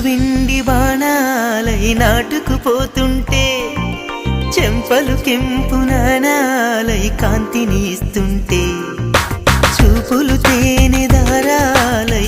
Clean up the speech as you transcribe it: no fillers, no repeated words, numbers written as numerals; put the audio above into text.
విండి బాణాలై నాటుకుపోతుంటే చెంపలు కెంపు నాణాలై కాంతిని ఇస్తుంటే చూపులు తేనె దారాలై